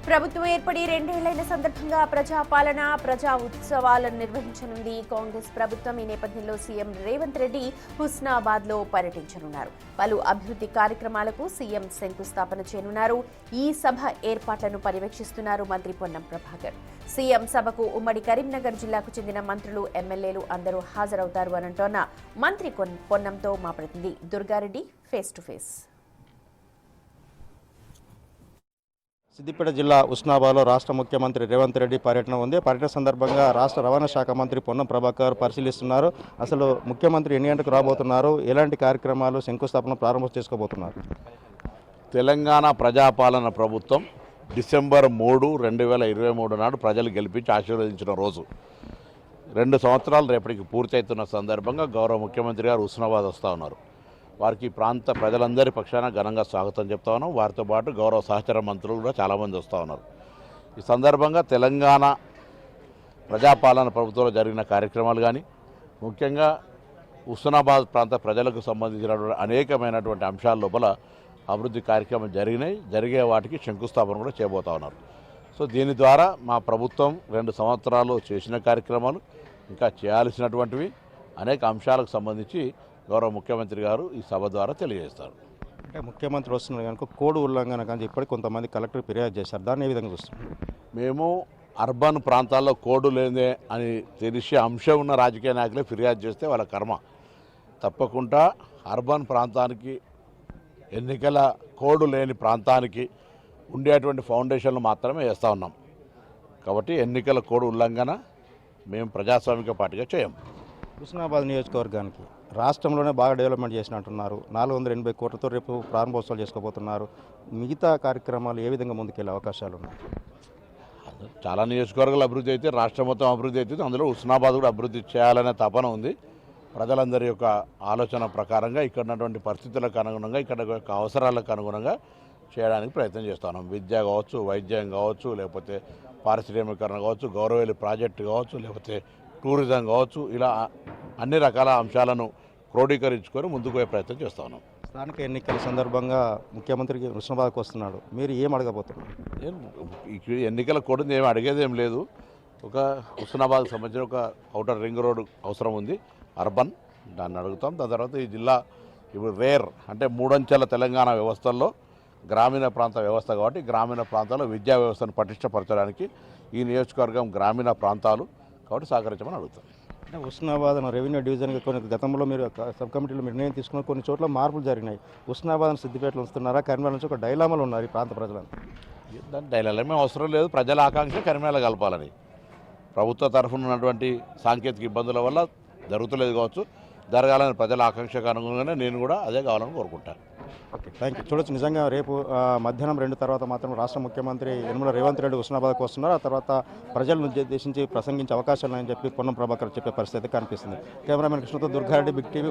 ప్రభుత్వం ఏర్పడి రెండేళ్లైన సందర్భంగా ప్రజాపాలన ప్రజా ఉత్సవాలను నిర్వహించనుంది కాంగ్రెస్ ప్రభుత్వం. ఈ నేపథ్యంలో సీఎం రేవంత్ రెడ్డి హుస్నాబాద్ లో పర్యటించనున్నారు. పలు అభివృద్ధి కార్యక్రమాలకు సీఎం శంకుస్థాపన చేయనున్నారు. ఈ సభ ఏర్పాట్లను పర్యవేక్షిస్తున్నారు మంత్రి పొన్నం ప్రభాకర్. సీఎం సభకు ఉమ్మడి కరీంనగర్ జిల్లాకు చెందిన మంత్రులు, ఎమ్మెల్యేలు అందరూ హాజరవుతారు అనంటోన్న మంత్రి పొన్నంతో మా ప్రతినిధి Durga Reddy face to face. Siddipet జిల్లా ఉస్నాబాద్లో రాష్ట్ర ముఖ్యమంత్రి రేవంత్ రెడ్డి పర్యటన ఉంది. పర్యటన సందర్భంగా రాష్ట్ర రవాణా శాఖ మంత్రి పొన్నం ప్రభాకర్ పరిశీలిస్తున్నారు. అసలు ముఖ్యమంత్రి ఎన్ని గంటలకు రాబోతున్నారు, ఎలాంటి కార్యక్రమాలు శంకుస్థాపన ప్రారంభం చేసుకోబోతున్నారు? తెలంగాణ ప్రజాపాలన ప్రభుత్వం డిసెంబర్ 3, 2023 నాడు ప్రజలు గెలిపించి ఆశీర్వదించిన రోజు. 2 సంవత్సరాలు రేపటికి పూర్తి అవుతున్న సందర్భంగా గౌరవ ముఖ్యమంత్రి గారు హుస్నాబాద్ వస్తూ ఉన్నారు. వారికి ప్రాంత ప్రజలందరి పక్షాన ఘనంగా స్వాగతం చెప్తా ఉన్నాం. వారితో పాటు గౌరవ సహచర మంత్రులు కూడా చాలామంది వస్తూ ఉన్నారు. ఈ సందర్భంగా తెలంగాణ ప్రజాపాలన ప్రభుత్వంలో జరిగిన కార్యక్రమాలు కానీ, ముఖ్యంగా హుస్నాబాద్ ప్రాంత ప్రజలకు సంబంధించినటువంటి అనేకమైనటువంటి అంశాల లోపల అభివృద్ధి కార్యక్రమం జరిగే వాటికి శంకుస్థాపన కూడా చేయబోతా ఉన్నారు. సో దీని ద్వారా మా ప్రభుత్వం 2 సంవత్సరాలు చేసిన కార్యక్రమాలు, ఇంకా చేయాల్సినటువంటివి అనేక అంశాలకు సంబంధించి గౌరవ ముఖ్యమంత్రి గారు ఈ సభ ద్వారా తెలియజేస్తారు. అంటే ముఖ్యమంత్రి వస్తున్నారు కనుక కోడ్ ఉల్లంఘన కానీ ఇప్పటికి కొంతమంది కలెక్టర్ ఫిర్యాదు చేశారు. దాన్ని ఏ విధంగా చూస్తున్నారు? మేము అర్బన్ ప్రాంతాల్లో కోడ్ లేదే అని తెలిసే అంశం ఉన్న రాజకీయ నాయకులే ఫిర్యాదు చేస్తే వాళ్ళ కర్మ. తప్పకుండా అర్బన్ ప్రాంతానికి, ఎన్నికల కోడ్ లేని ప్రాంతానికి ఉండేటువంటి ఫౌండేషన్లు మాత్రమే వేస్తూ ఉన్నాం. కాబట్టి ఎన్నికల కోడ్ ఉల్లంఘన మేము ప్రజాస్వామిక పార్టీగా చేయము. హుస్నాబాద్ నియోజకవర్గానికి రాష్ట్రంలోనే బాగా డెవలప్మెంట్ చేసినట్టున్నారు. 480 కోట్లతో రేపు ప్రారంభోత్సవాలు చేసుకోబోతున్నారు. మిగతా కార్యక్రమాలు ఏ విధంగా ముందుకెళ్లే అవకాశాలు ఉన్నాయి? చాలా నియోజకవర్గాలు అభివృద్ధి అయితే రాష్ట్రం మొత్తం అభివృద్ధి అవుతుంది. అందులో హుస్నాబాద్ కూడా అభివృద్ధి చేయాలనే తపన ఉంది. ప్రజలందరి యొక్క ఆలోచన ప్రకారంగా ఇక్కడ ఉన్నటువంటి పరిస్థితులకు అనుగుణంగా, ఇక్కడ యొక్క అవసరాలకు అనుగుణంగా చేయడానికి ప్రయత్నం చేస్తున్నాం. విద్య కావచ్చు, వైద్యం కావచ్చు, లేకపోతే పారిశ్రామికరణ కావచ్చు, గౌరవేలి ప్రాజెక్టు కావచ్చు, లేకపోతే టూరిజం కావచ్చు, ఇలా అన్ని రకాల అంశాలను క్రోడీకరించుకొని ముందుకు పోయే ప్రయత్నం చేస్తా ఉన్నాం. స్థానిక ఎన్నికల సందర్భంగా ముఖ్యమంత్రికి హుస్నాబాద్కి వస్తున్నాడు. మీరు ఏం అడగబోతున్నారు? ఎన్నికల కోడ్ ఏమి అడిగేది ఏం లేదు. ఒక హుస్నాబాద్కి సంబంధించిన ఒక ఔటర్ రింగ్ రోడ్ అవసరం ఉంది, అర్బన్, దాన్ని అడుగుతాం. దాని తర్వాత ఈ జిల్లా ఇప్పుడు అంటే 3 అంచెల తెలంగాణ వ్యవస్థల్లో గ్రామీణ ప్రాంత వ్యవస్థ కాబట్టి గ్రామీణ ప్రాంతాల్లో విద్యా వ్యవస్థను పటిష్టపరచడానికి ఈ నియోజకవర్గం గ్రామీణ ప్రాంతాలు కాబట్టి సహకరించమని అడుగుతాం. అంటే హుస్నాబాద్ రెవెన్యూ డివిజన్గా కొన్ని గతంలో మీరు సబ్ కమిటీలో నిర్ణయం తీసుకున్న కొన్ని చోట్ల మార్పులు జరిగినాయి. హుస్నాబాద్ను సిద్దిపేటలో ఉంచుతున్నారా? కరీంనగర్ నుంచి ఒక డైలామాలు ఉన్నారు ఈ ప్రాంత ప్రజలను. దాని డైలామే అవసరం లేదు. ప్రజల ఆకాంక్ష కరీంనగర్ కలపాలని ప్రభుత్వ తరఫున ఉన్నటువంటి సాంకేతిక ఇబ్బందుల వల్ల జరుగుతలేదు కావచ్చు. జరగాలని ప్రజల ఆకాంక్షకు అనుగుణంగానే నేను కూడా అదే కావాలని కోరుకుంటాను. Okay, thank you. చూడొచ్చు, నిజంగా రేపు మధ్యాహ్నం 2 తర్వాత మాత్రం రాష్ట్ర ముఖ్యమంత్రి యనమల రేవంత్ రెడ్డి హుస్నాబాద్కు వస్తున్నారు. ఆ తర్వాత ప్రజలను ఉద్దేశించి ప్రసంగించే అవకాశాలు అని చెప్పి పొన్నం ప్రభాకర్ చెప్పే పరిస్థితి కనిపిస్తుంది. కెమెరామెన్ కృష్ణతో దుర్గారెడ్డి, బిగ్ టీవీ.